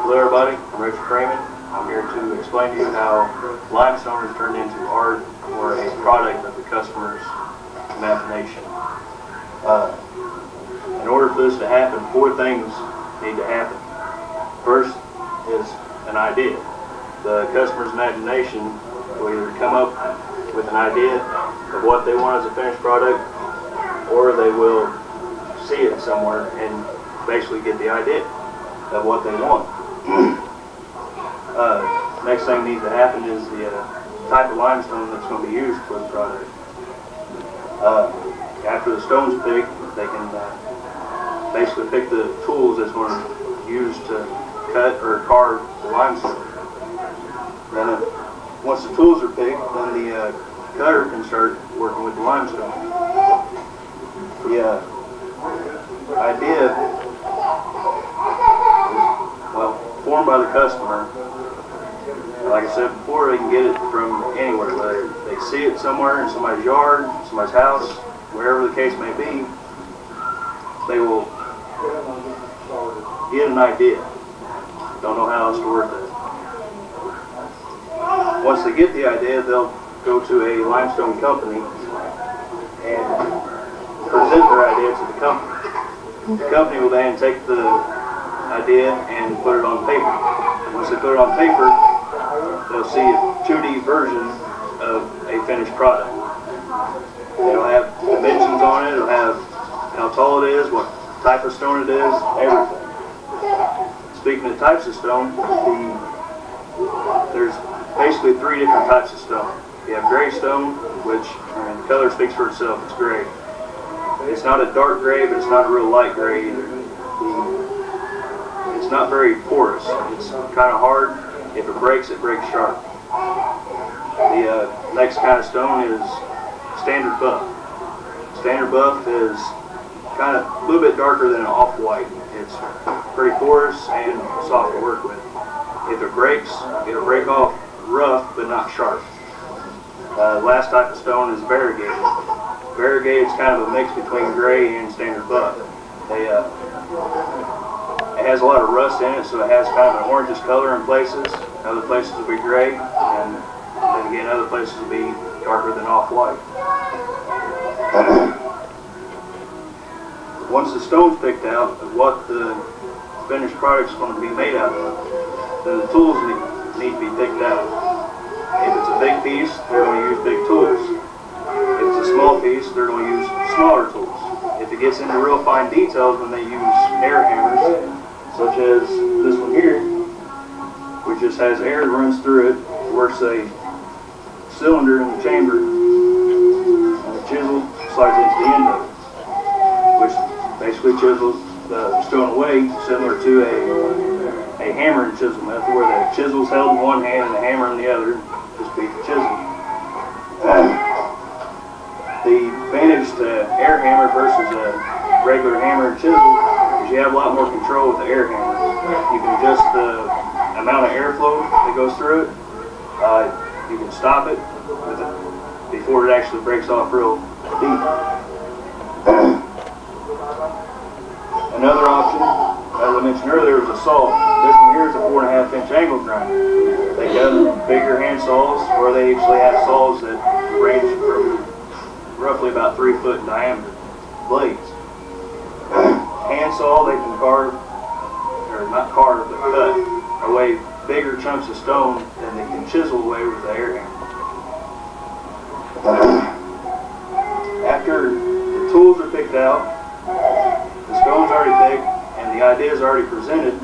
Hello everybody, I'm Richard Freeman. I'm here to explain to you how limestone is turned into art or a product of the customer's imagination. In order for this to happen, 4 things need to happen. First is an idea. The customer's imagination will either come up with an idea of what they want as a finished product, or they will see it somewhere and basically get the idea of what they want. Next thing needs to happen is the type of limestone that's going to be used for the product. After the stone's picked, they can basically pick the tools that's going to use to cut or carve the limestone. Then once the tools are picked, then the cutter can start working with the limestone. The idea is, formed by the customer. Like I said before, they can get it from anywhere. Whether they see it somewhere in somebody's yard, somebody's house, wherever the case may be, they will get an idea. Don't know how else to word that. Once they get the idea, they'll go to a limestone company and present their idea to the company. The company will then take the idea and put it on paper. Once they put it on paper, they'll see a 2D version of a finished product. It'll have dimensions on it, it'll have how tall it is, what type of stone it is, everything. Speaking of types of stone, there's basically 3 different types of stone. You have gray stone, which, the color speaks for itself, it's gray. It's not a dark gray, but it's not a real light gray either. It's not very porous. It's kind of hard. If it breaks sharp. The next kind of stone is standard buff. Standard buff is kind of a little bit darker than an off-white. It's pretty porous and soft to work with. If it breaks, it'll break off rough but not sharp. The last type of stone is variegated. Variegated is kind of a mix between gray and standard buff. It has a lot of rust in it, so it has kind of an orangish color in places. Other places will be gray, and then again other places will be darker than off-white. Once the stone's picked out of what the finished product is going to be made out of, then the tools need to be picked out. If it's a big piece, they're going to use big tools. If it's a small piece, they're going to use smaller tools. If it gets into real fine details, then they use air hammers, such as this one here, which just has air that runs through it, works a cylinder in the chamber, and the chisel slides into the end of it, which basically chisels the stone away, similar to a hammer and chisel method, where the chisel's held in one hand and the hammer in the other, just beat the chisel. The advantage to air hammer versus a regular hammer and chisel is you have a lot more control with the air hammer. You can adjust the amount of airflow that goes through it. You can stop it with it before it actually breaks off real deep. Another option, as I mentioned earlier, is a saw. This one here is a 4.5-inch angle grinder. They got bigger hand saws, or they actually have saws that range from roughly about 3 foot in diameter blades. Hand saw, they can carve, or not carve, but cut away bigger chunks of stone than they can chisel away with the air hammer. After the tools are picked out, the stone's already picked, and the idea is already presented,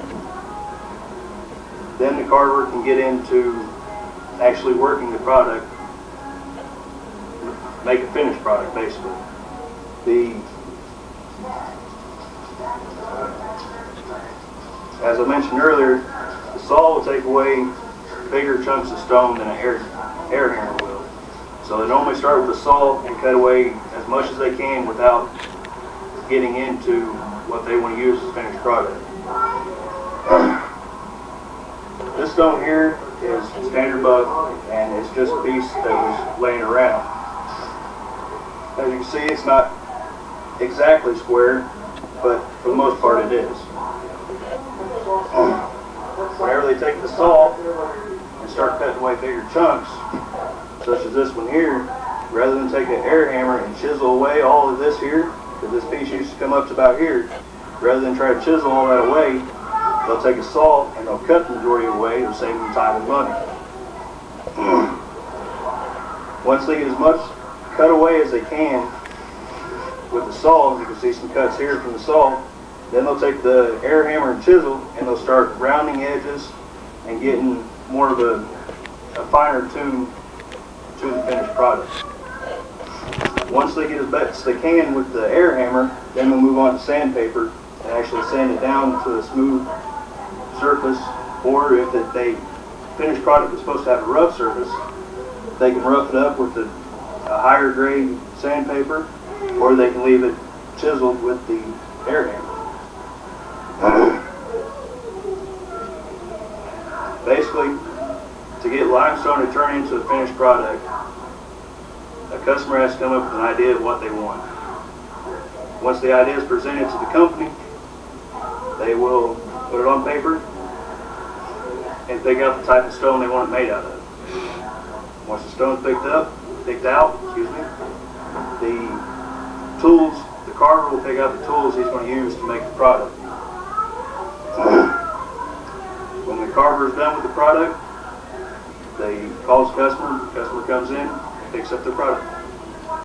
then the carver can get into actually working the product, make a finished product basically. As I mentioned earlier, the saw will take away bigger chunks of stone than an air hammer will. So they normally start with a saw and cut away as much as they can without getting into what they want to use as a finished product. This stone here is standard buff, and it's just a piece that was laying around. As you can see, it's not exactly square, but for the most part it is. they take the saw and start cutting away bigger chunks, such as this one here, rather than take an air hammer and chisel away all of this here, because this piece used to come up to about here, rather than try to chisel all that away, they'll take a saw and they'll cut the majority away to save them time and money. Once they get as much cut away as they can with the saw, you can see some cuts here from the saw, then they'll take the air hammer and chisel and they'll start rounding edges and getting more of a finer tune to the finished product. Once they get as best as they can with the air hammer, then they'll move on to sandpaper and actually sand it down to a smooth surface, or if the finished product is supposed to have a rough surface, they can rough it up with a higher grade sandpaper, or they can leave it chiseled with the air hammer. Basically, to get limestone to turn into a finished product, a customer has to come up with an idea of what they want. Once the idea is presented to the company, they will put it on paper and pick out the type of stone they want it made out of. Once the stone's picked out, the carver will pick out the tools he's going to use to make the product. When the carver is done with the product, they calls the customer comes in and picks up the product.